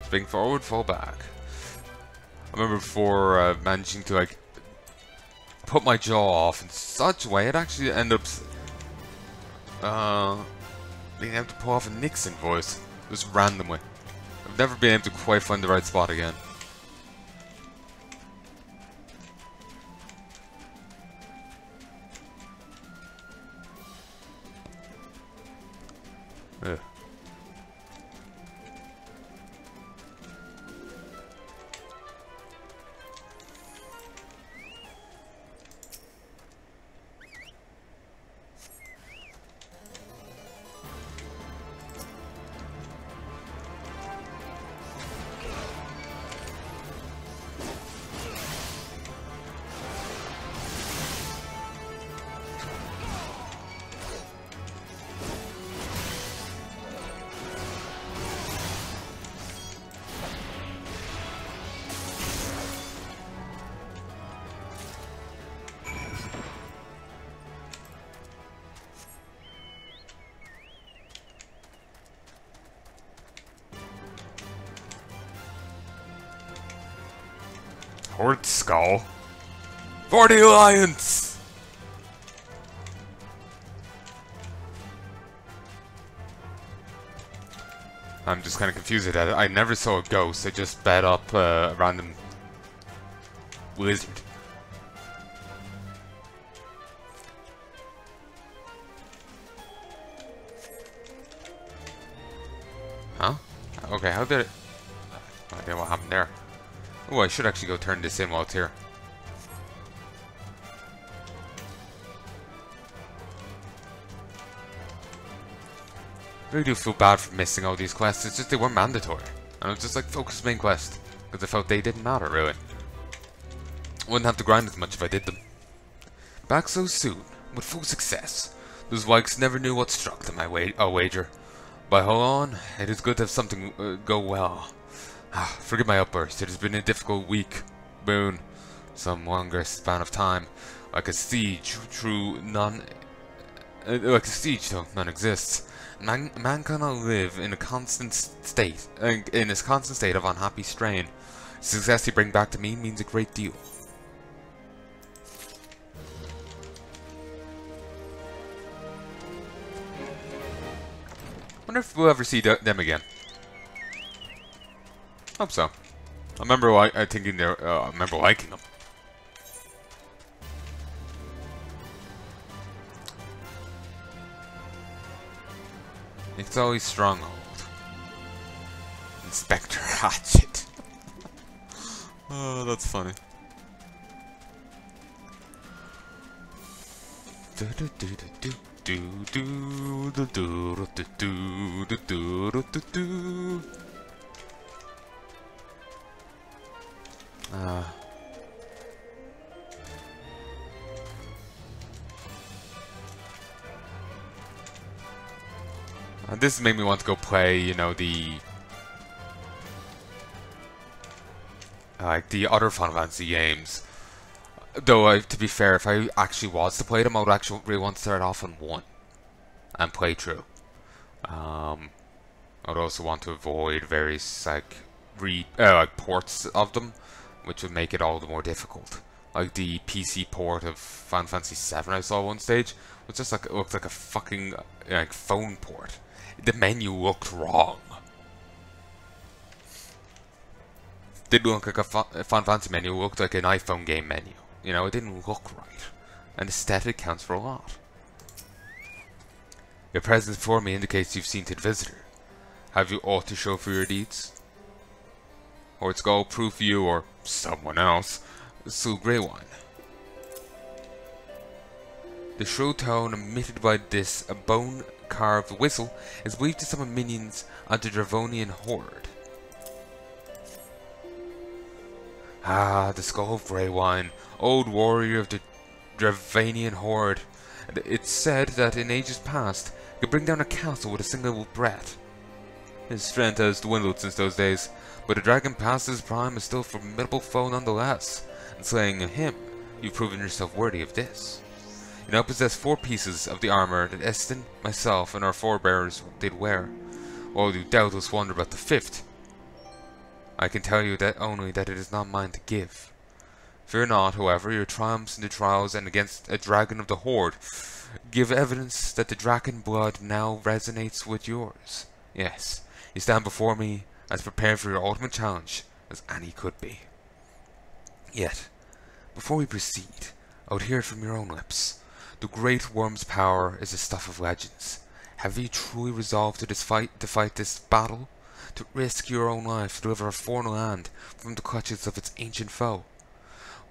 Spring forward, fall back. I remember before managing to like put my jaw off in such a way it actually ended up being able to pull off a Nixon voice just randomly. I've never been able to quite find the right spot again. Ugh. Horde Skull. For the Alliance! I'm just kind of confused at that. I never saw a ghost. I just bet up a random wizard. Huh? Okay, how did it... No idea what happened there. Oh, I should actually go turn this in while it's here. I really do feel bad for missing all these quests. It's just they weren't mandatory. And I was just like, focus main quest. Because I felt they didn't matter, really. I wouldn't have to grind as much if I did them. Back so soon, with full success. Those Wykes never knew what struck them, I'll wager. But hold on, it is good to have something go well. Forgive my outburst. It has been a difficult week. Boon. Some longer span of time. Like a siege, like a siege, though none exists. Man cannot live in a constant state, of unhappy strain. Success you bring back to me means a great deal. Wonder if we'll ever see them again. Hope so. I remember thinking I remember liking them. It's always Stronghold. Inspector Hatchet. Oh, that's funny. This made me want to go play, you know, the other Final Fantasy games. Though, to be fair, if I actually was to play them, I would actually really want to start off on 1 and play through. I would also want to avoid various like ports of them, which would make it all the more difficult. Like the PC port of Final Fantasy VII I saw at one stage was just like, it looked like a fucking like phone port. The menu looked wrong. Didn't look like a Final Fantasy menu, it looked like an iPhone game menu. You know, it didn't look right. And aesthetic counts for a lot. Your presence before me indicates you've seen to the visitor. Have you aught to show for your deeds? Or it's all proof you, or someone else, slew Greywine. The shrill tone emitted by this bone-carved whistle is believed to summon minions of the Dravonian Horde. Ah, the skull of Greywine, old warrior of the Dravonian Horde. It's said that in ages past, he could bring down a castle with a single breath. His strength has dwindled since those days, but the dragon past his prime is still a formidable foe nonetheless, and slaying him, you've proven yourself worthy of this. You now possess 4 pieces of the armor that Eston, myself, and our forebears did wear, while you doubtless wonder about the 5th. I can tell you that only that it is not mine to give. Fear not, however, your triumphs in the trials and against a dragon of the Horde give evidence that the dragon blood now resonates with yours. Yes, you stand before me as prepared for your ultimate challenge as any could be. Yet, before we proceed, I would hear it from your own lips. The great worm's power is the stuff of legends. Have you truly resolved to fight this battle? To risk your own life to deliver a foreign land from the clutches of its ancient foe?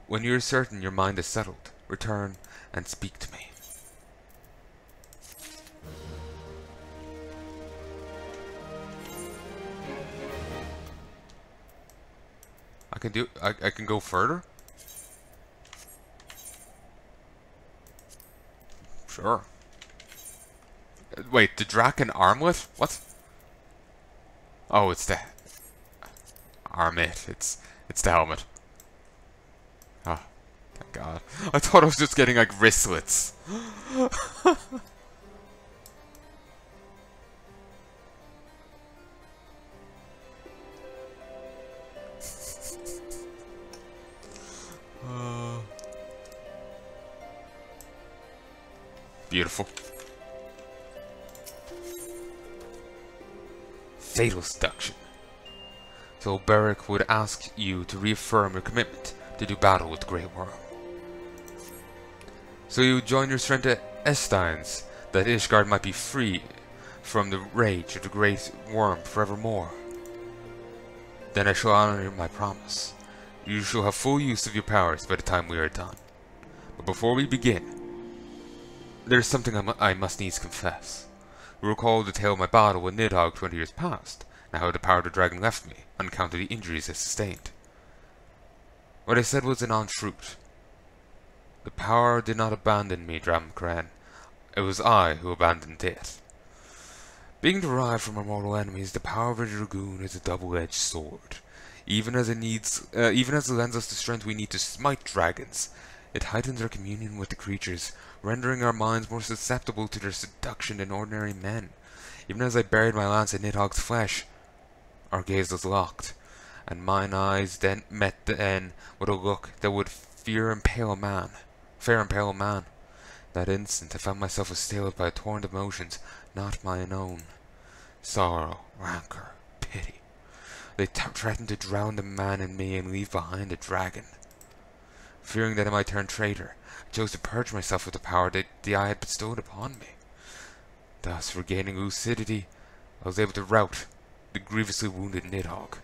When you are certain your mind is settled, return and speak to me. I can go further? Sure. Wait, the Draken armlet? What? Oh, it's the armlet. It's the helmet. Ah, thank God. I thought I was just getting like wristlets. Beautiful. Fatal seduction. So Beric would ask you to reaffirm your commitment to do battle with the Great Worm. So you would join your strength to Estein's, that Ishgard might be free from the rage of the Great Worm forevermore. Then I shall honor my promise. You shall have full use of your powers by the time we are done. But before we begin, there is something I must needs confess. You recall the tale of my battle with Nald'thal 20 years past, and how the power of the dragon left me, on account of the injuries I sustained. What I said was an untruth. The power did not abandon me, Dramkran. It was I who abandoned it. Being derived from our mortal enemies, the power of a dragoon is a double-edged sword. Even as it lends us the strength we need to smite dragons, it heightens our communion with the creatures, rendering our minds more susceptible to their seduction than ordinary men. Even as I buried my lance in Nidhogg's flesh, our gaze was locked, and mine eyes then met with a look that would fair impale a man. That instant I found myself assailed by a torrent of emotions not mine own. Sorrow, rancor, pity. They threatened to drown the man in me and leave behind a dragon. Fearing that I might turn traitor, I chose to purge myself of the power that the eye had bestowed upon me. Thus, regaining lucidity, I was able to rout the grievously wounded Nidhogg.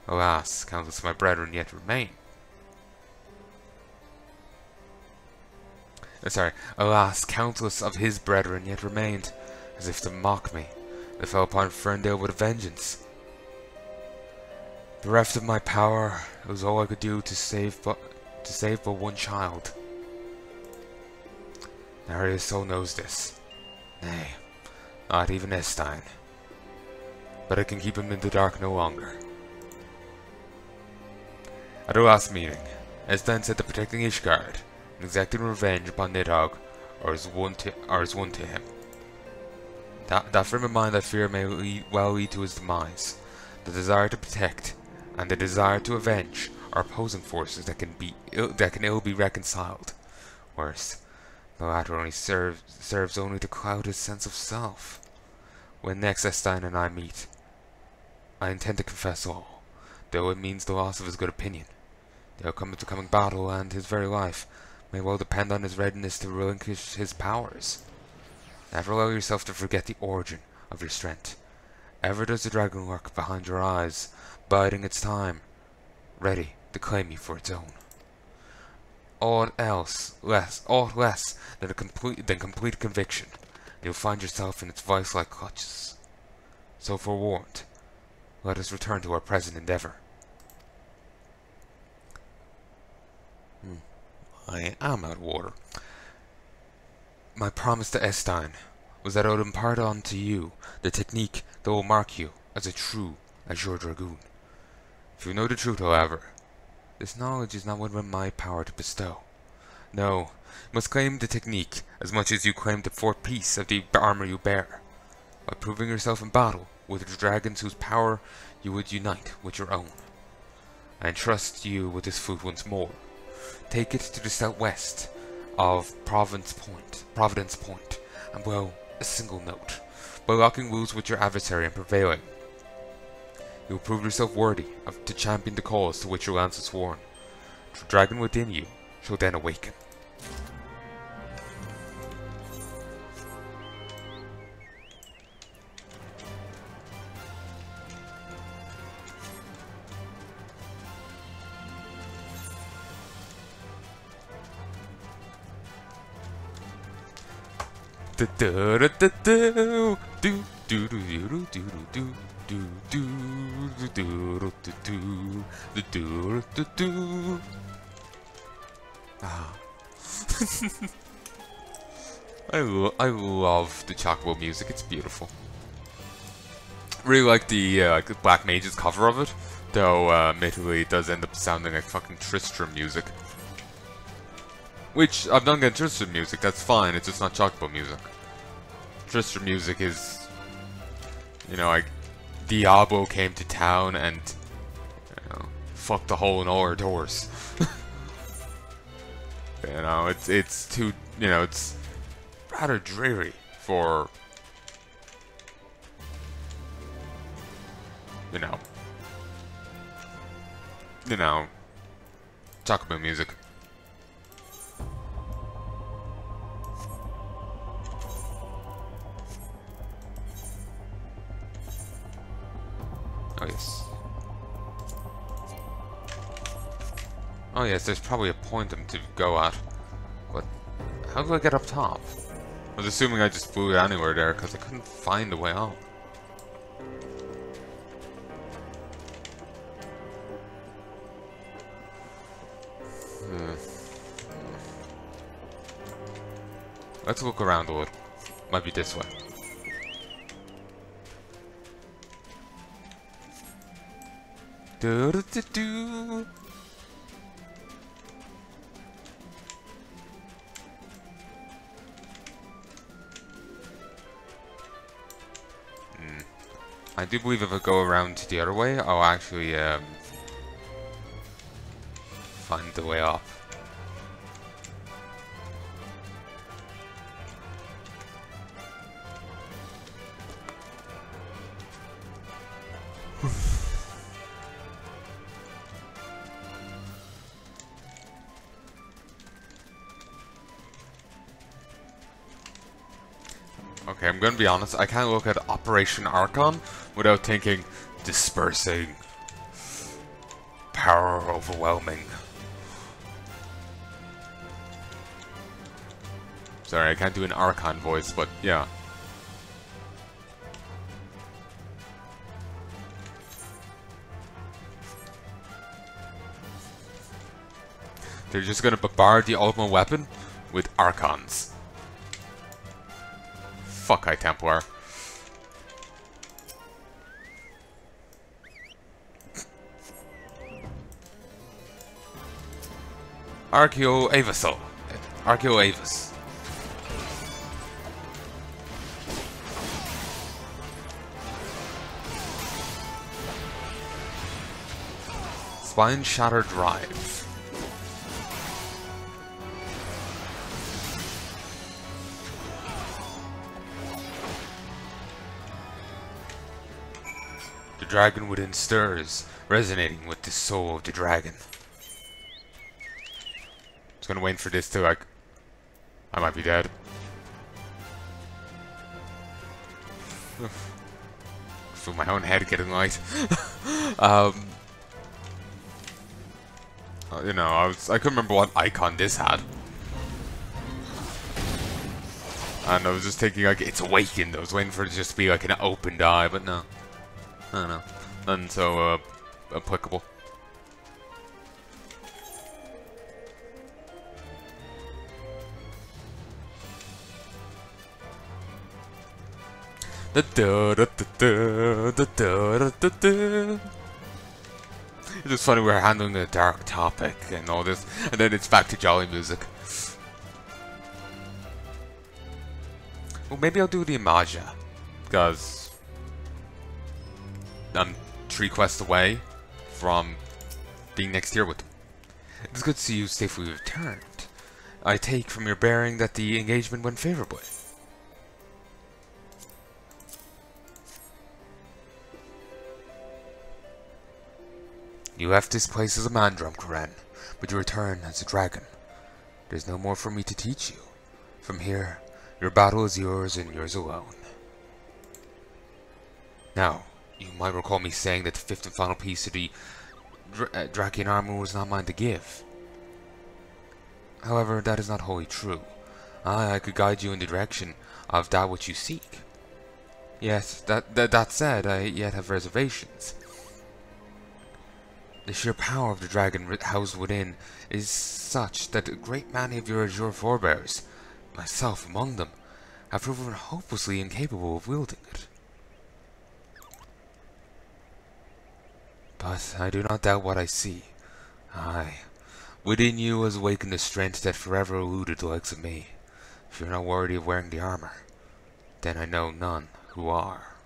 Alas, countless of my brethren yet remain. Alas, countless of his brethren yet remained, as if to mock me. They fell upon Ferndale with a vengeance. Bereft of my power, it was all I could do to save but one child. Nary a soul knows this. Nay, not even Estein. But I can keep him in the dark no longer. At our last meeting, Estein said that protecting Ishgard and exacting revenge upon Nidhogg are as one to him. That frame of mind I fear may well lead to his demise. The desire to protect and the desire to avenge are opposing forces that can ill be reconciled. Worse, the latter only serves only to cloud his sense of self. When next Estein and I meet, I intend to confess all, though it means the loss of his good opinion. The outcome of the coming battle and his very life may well depend on his readiness to relinquish his powers. Never allow yourself to forget the origin of your strength. Ever does the dragon lurk behind your eyes, biding its time, ready to claim you for its own. Aught less than complete conviction, and you'll find yourself in its vice-like clutches. So forewarned, let us return to our present endeavor. I am out of water. My promise to Estein was that I would impart unto you the technique that will mark you as a true Azure Dragoon. If you know the truth, however, this knowledge is not within my power to bestow. No, you must claim the technique as much as you claim the fourth piece of the armor you bear, by proving yourself in battle with the dragons whose power you would unite with your own. I entrust you with this food once more. Take it to the southwest of Providence Point, and blow a single note. By locking rules with your adversary and prevailing, you will prove yourself worthy to champion the cause to which your lance is sworn. The dragon within you shall then awaken. I love the Chocobo music. It's beautiful. Really like the Black Mage's cover of it, though admittedly it does end up sounding like fucking Tristram music. Which, I've done get Tristram music, that's fine, it's just not Chocobo music. Tristram music is, you know, like, Diablo came to town and, you know, fucked a hole in all our doors. You know, it's too, you know, it's rather dreary for, you know, Chocobo music. Oh yes. Oh yes, there's probably a point to go at. But how do I get up top? I was assuming I just flew anywhere there because I couldn't find a way out. Let's look around a little. Might be this way. Do-do-do-do. I do believe if I go around the other way, I'll actually find the way up. Okay, I'm gonna be honest, I can't look at Operation Archon without thinking dispersing, power overwhelming. Sorry, I can't do an Archon voice, but yeah. They're just gonna bombard the ultimate weapon with Archons. Fuck High Templar. Archeo-Avasol. Archeo-Avas. Spine Shatter Drive. The dragon within stirs, resonating with the soul of the dragon. Just gonna wait for this to, like, I might be dead. Feel my own head getting light. You know, I couldn't remember what icon this had. And I was just thinking, like, it's awakened. I was waiting for it to just be like an opened eye, but no. I don't know. Nothing so applicable. It's just funny we're handling a dark topic and all this, and then it's back to jolly music. Well, maybe I'll do the Imaja, because I'm 3 quests away from being next year with them. It's good to see you safely returned. I take from your bearing that the engagement went favorably. You left this place as a man, Drumcaren, but you return as a dragon. There's no more for me to teach you. From here, your battle is yours and yours alone. Now, you might recall me saying that the fifth and final piece of the Drakian armor was not mine to give. However, that is not wholly true. I could guide you in the direction of that which you seek. Yet, that said, I yet have reservations. The sheer power of the dragon housed within is such that a great many of your azure forebears, myself among them, have proven hopelessly incapable of wielding it. But I do not doubt what I see. Aye, within you has awakened a strength that forever eluded the likes of me. If you're not worthy of wearing the armor, then I know none who are.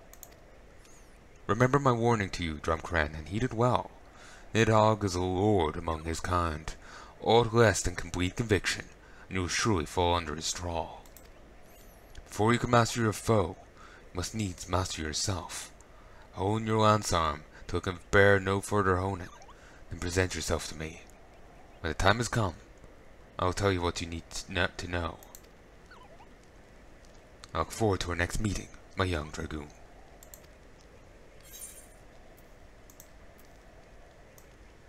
Remember my warning to you, Drumcaren, and heed it well. Nald'thal is a lord among his kind. Aught less than complete conviction, and you will surely fall under his thrall. Before you can master your foe, you must needs master yourself. Hone your lance arm till it can bear no further honing, then present yourself to me. When the time has come, I will tell you what you need to know. I look forward to our next meeting, my young dragoon.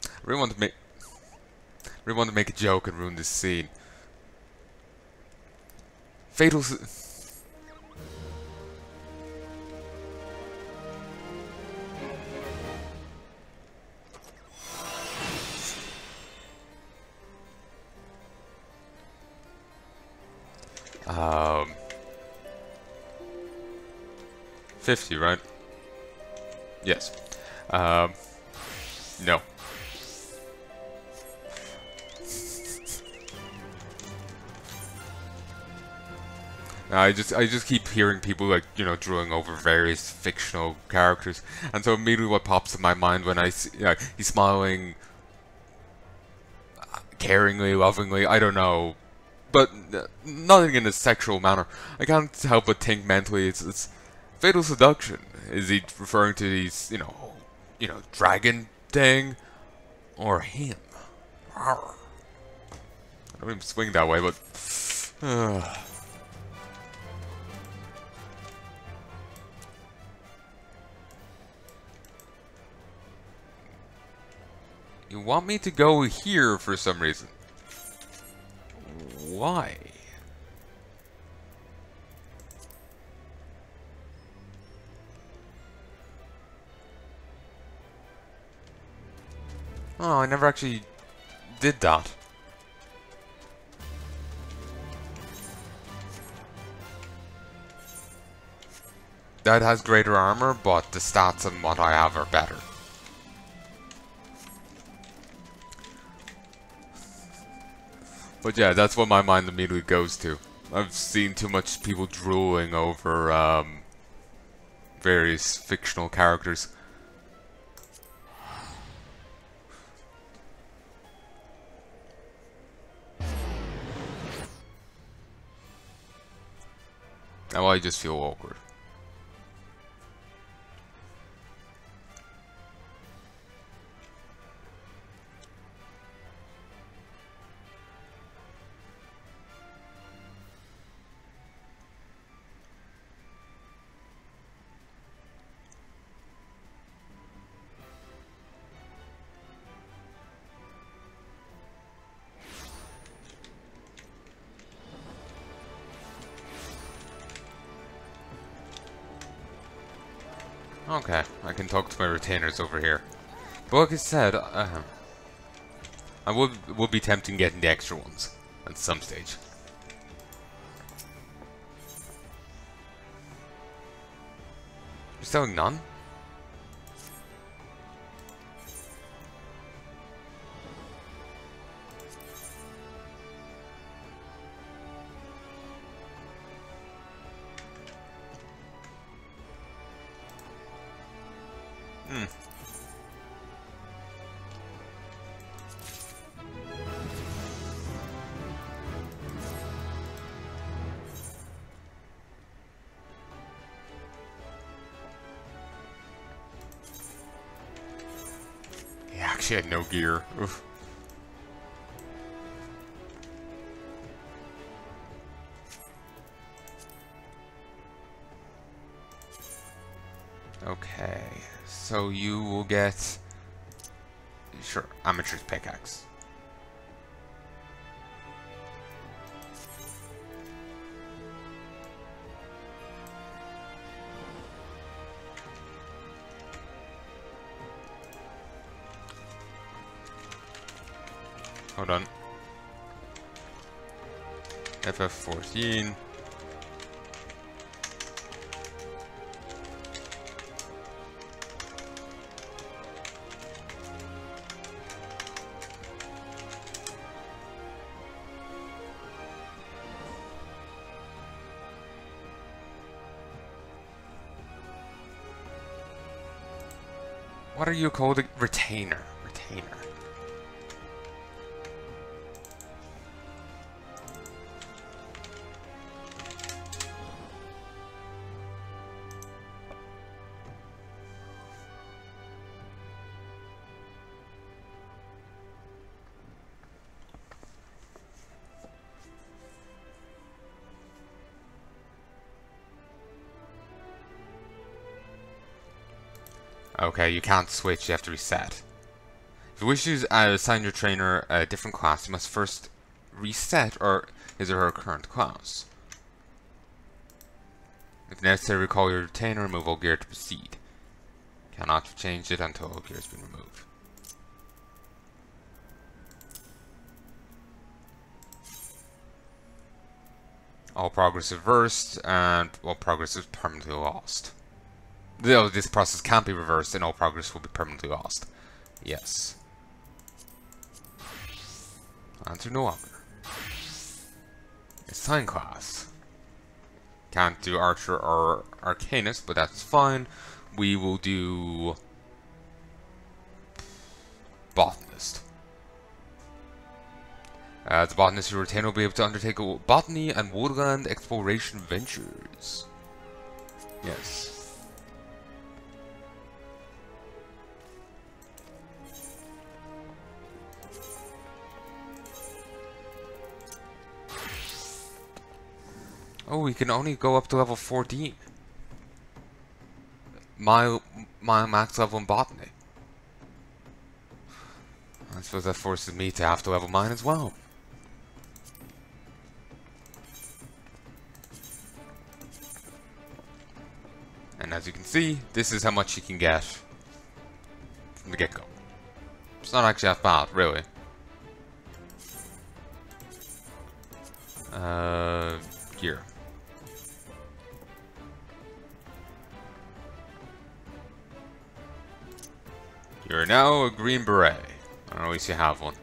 I really want to make a joke and ruin this scene. Fatal. Um. 50, right? Yes. No. I just keep hearing people, like, you know, drooling over various fictional characters, and so immediately what pops in my mind when I see, he's smiling caringly, lovingly, I don't know, but nothing in a sexual manner. I can't help but think mentally it's fatal seduction. Is he referring to these, you know, dragon thing, or him? Arr. I don't even swing that way, but. You want me to go here for some reason. Why? Oh, I never actually did that. That has greater armor, but the stats on what I have are better. But yeah, that's what my mind immediately goes to. I've seen too much people drooling over various fictional characters. Now I just feel awkward. Okay, I can talk to my retainers over here. But like I said, I would be tempted getting the extra ones at some stage. You're selling none? actually had no gear. Oof. Okay, so you will get, sure, amateur's pickaxe. Hold on. FF14. What are you called? Retainer. Retainer. Okay, you can't switch, you have to reset. If you wish to assign your trainer a different class, you must first reset his or her current class. If necessary, recall your retainer and remove all gear to proceed. Cannot change it until all gear has been removed. All progress reversed, and all progress is permanently lost. Though this process can't be reversed, and all progress will be permanently lost. Yes. Answer no longer. Assign class. Can't do Archer or Arcanist, but that's fine. We will do Botanist. As a botanist, your retainer will be able to undertake botany and woodland exploration ventures. Yes. Oh, we can only go up to level 14. My max level in botany. I suppose that forces me to have to level mine as well. And as you can see, this is how much you can get from the get-go. It's not actually that bad, really. Gear. You're now a green beret. Or at least you have one.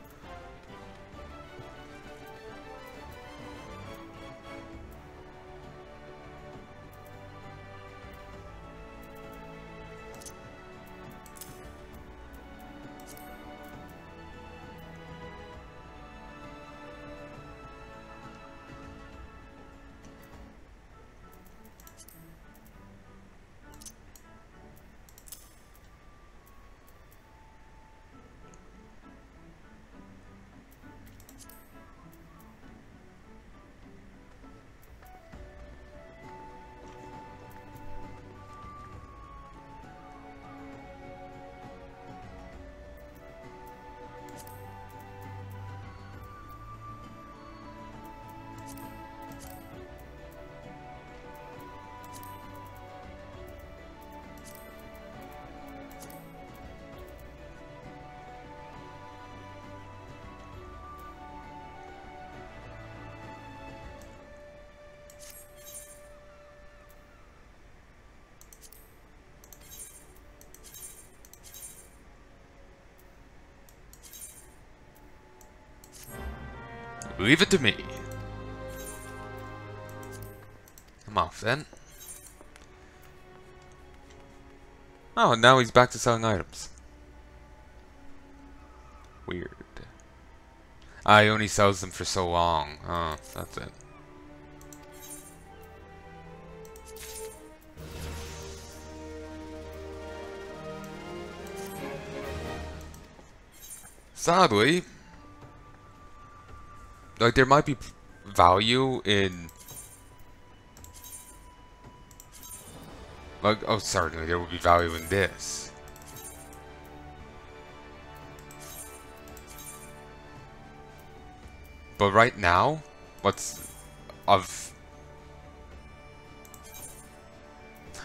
Leave it to me. I'm off then. Oh, and now he's back to selling items. Weird. He only sells them for so long. Oh, that's it. Sadly, like, there might be value in, like, oh, certainly there would be value in this. But right now,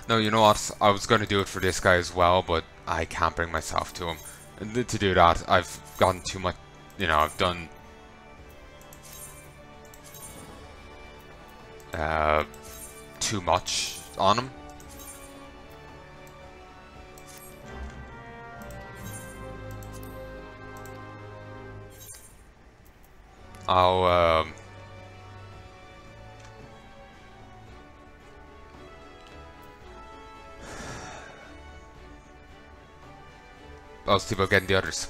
no, you know what? I was going to do it for this guy as well, but I can't bring myself to him. And to do that, I've gotten too much, you know, I've done too much on him. I'll see about getting the others.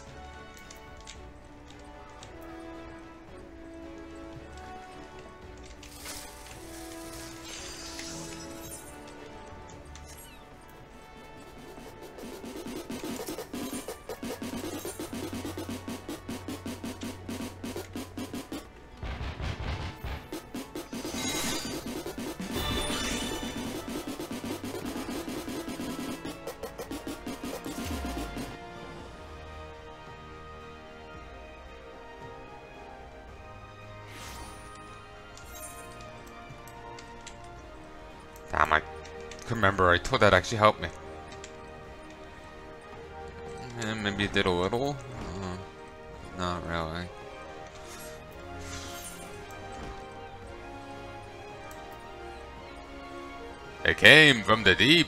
Damn, I couldn't remember. I thought that actually helped me. Maybe it did a little. Not really. It came from the deep.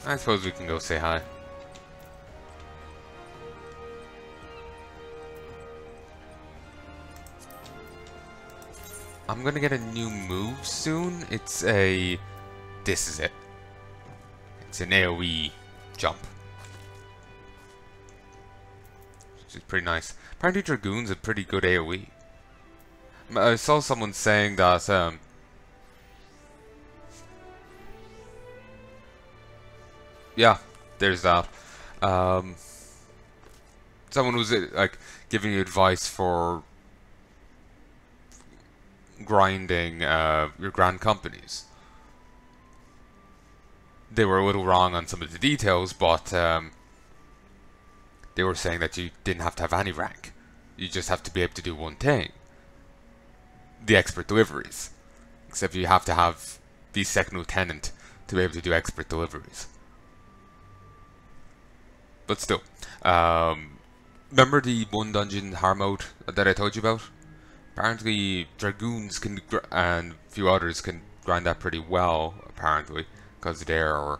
I suppose we can go say hi. I'm gonna get a new move soon. It's a... This is it. It's an AoE jump. Which is pretty nice. Apparently Dragoon's a pretty good AoE. I saw someone saying that... yeah, there's that. Someone was like giving you advice for grinding your grand companies. They were a little wrong on some of the details, but they were saying that you didn't have to have any rank. You just have to be able to do one thing. The expert deliveries. Except you have to have the second lieutenant to be able to do expert deliveries. But still. Remember the one dungeon hard mode that I told you about? Apparently Dragoons can and a few others can grind that pretty well, apparently. Because they're,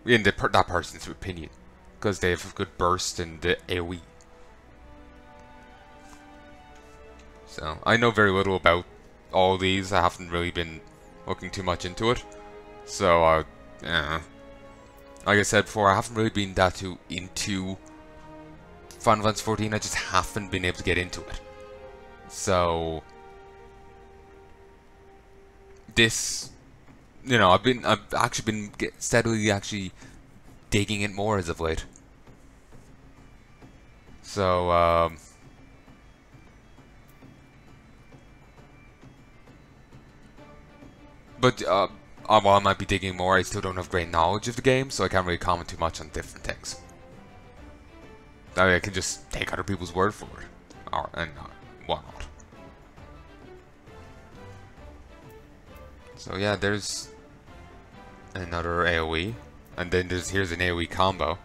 in that person's opinion, because they have a good burst in the AoE. So, I know very little about all these. I haven't really been looking too much into it. So, yeah. Like I said before, I haven't really been that too into Final Fantasy 14. I just haven't been able to get into it. So, this... You know, I've actually been steadily digging it more as of late. So, but while I might be digging more, I still don't have great knowledge of the game, so I can't really comment too much on different things. That way I can just take other people's word for it, and whatnot. So yeah, there's another AoE, and then here's an AoE combo.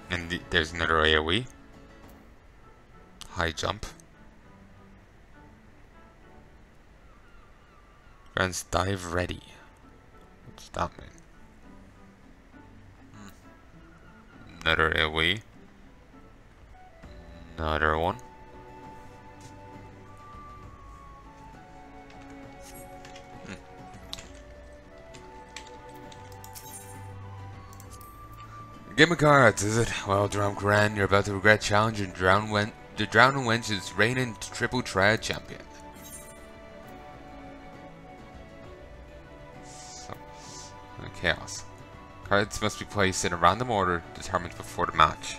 And there's another AoE. High jump. Friends, dive ready. What's that mean? Another AoE. Another one. Game of cards, is it? Well, Drunk Ren, you're about to regret challenging the Drowning Wench's reigning triple triad champion. Chaos. Cards must be placed in a random order determined before the match.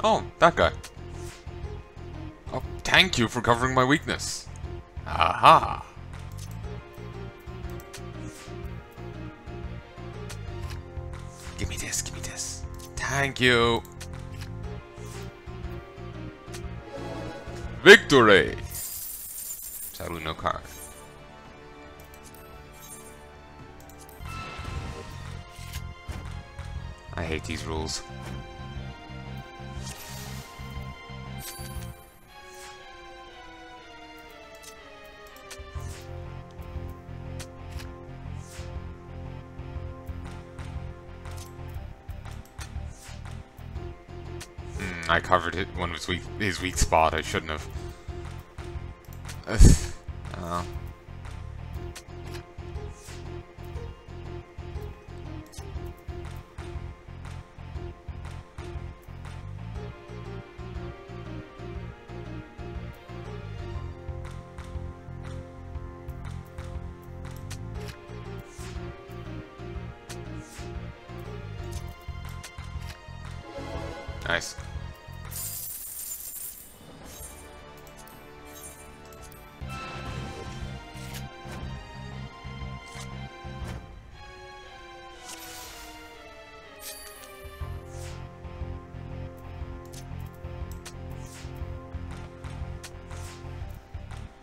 Oh, that guy. Oh, thank you for covering my weakness. Aha! Give me this, give me this. Thank you. Victory! Sadly, no card. I hate these rules. I covered it when it was his weak spot. I shouldn't have. Nice.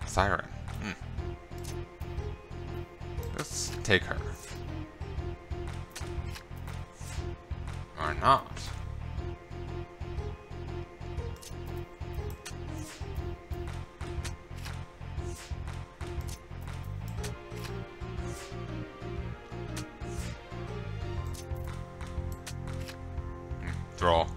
Siren. Let's take her. Or not. Draw.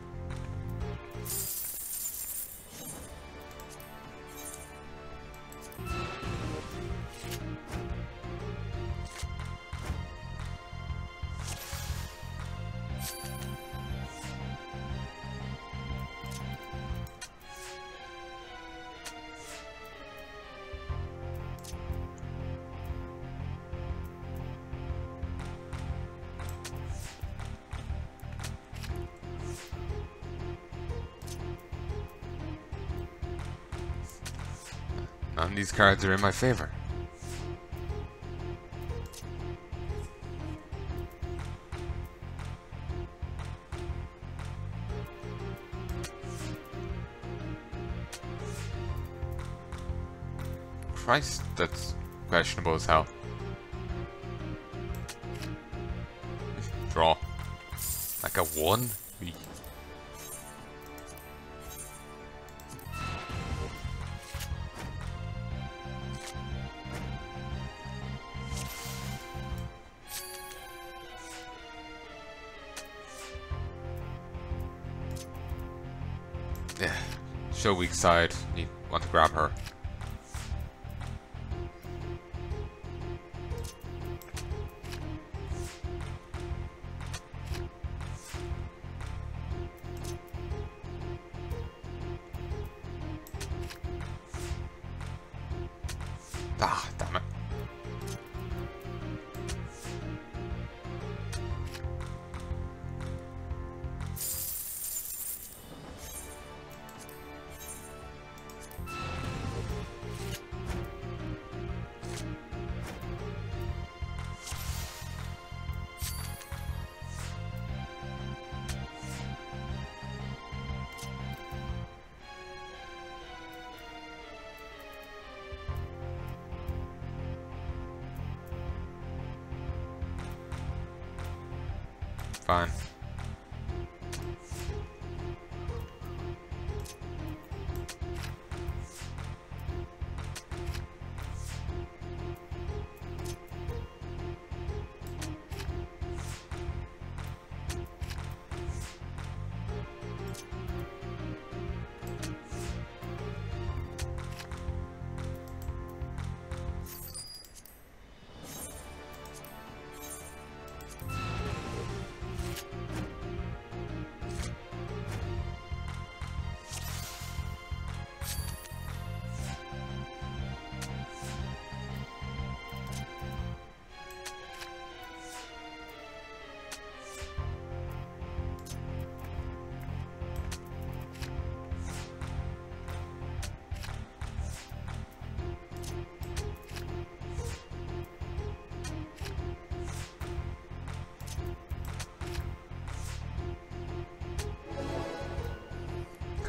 None of these cards are in my favor. Christ, that's questionable as hell. Draw. Like a 1? Yeah. Show weak side. You want to grab her. Ah, damn it. Fine.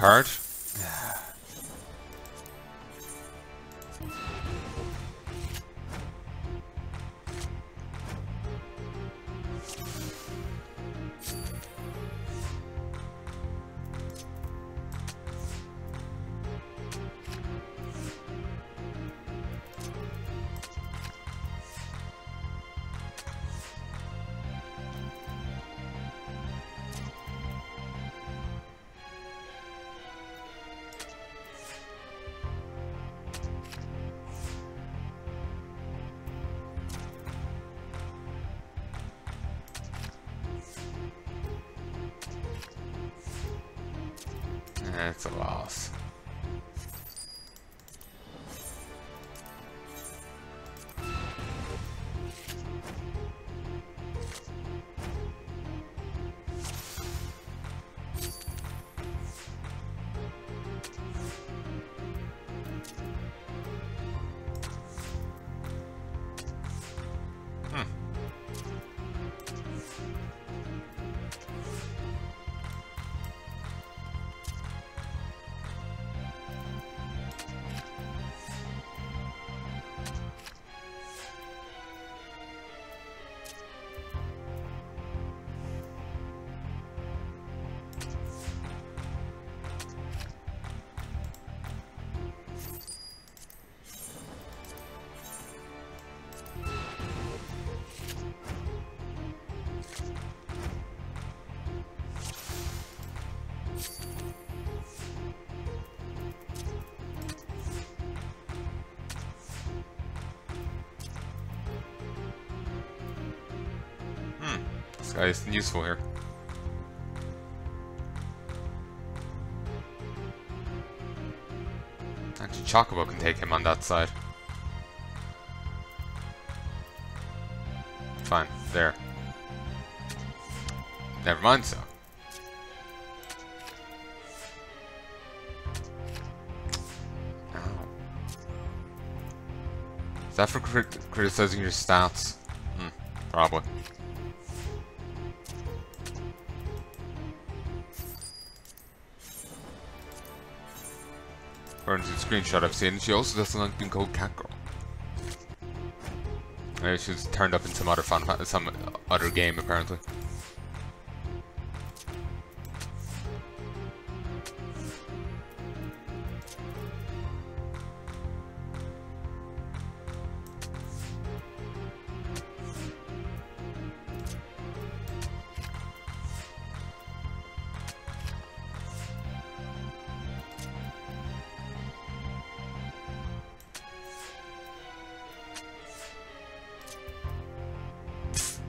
card. It's a loss. This guy isn't useful here. Actually, Chocobo can take him on that side. Fine, there. Never mind, so. Ow. Is that for criticizing your stats? Probably. According to the screenshot I've seen, she also doesn't like being called Catgirl. Maybe she was turned up in some other game, apparently.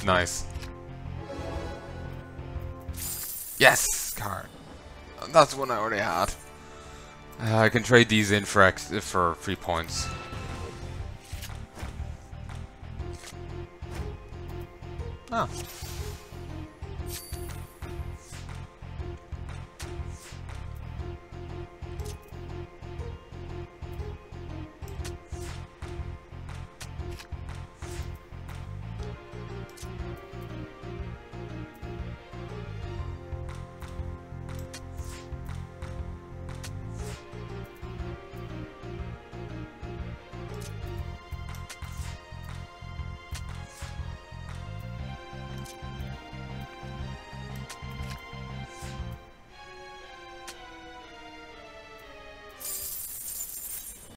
Nice. Yes, card. That's one I already had. I can trade these in for 3 points. Ah.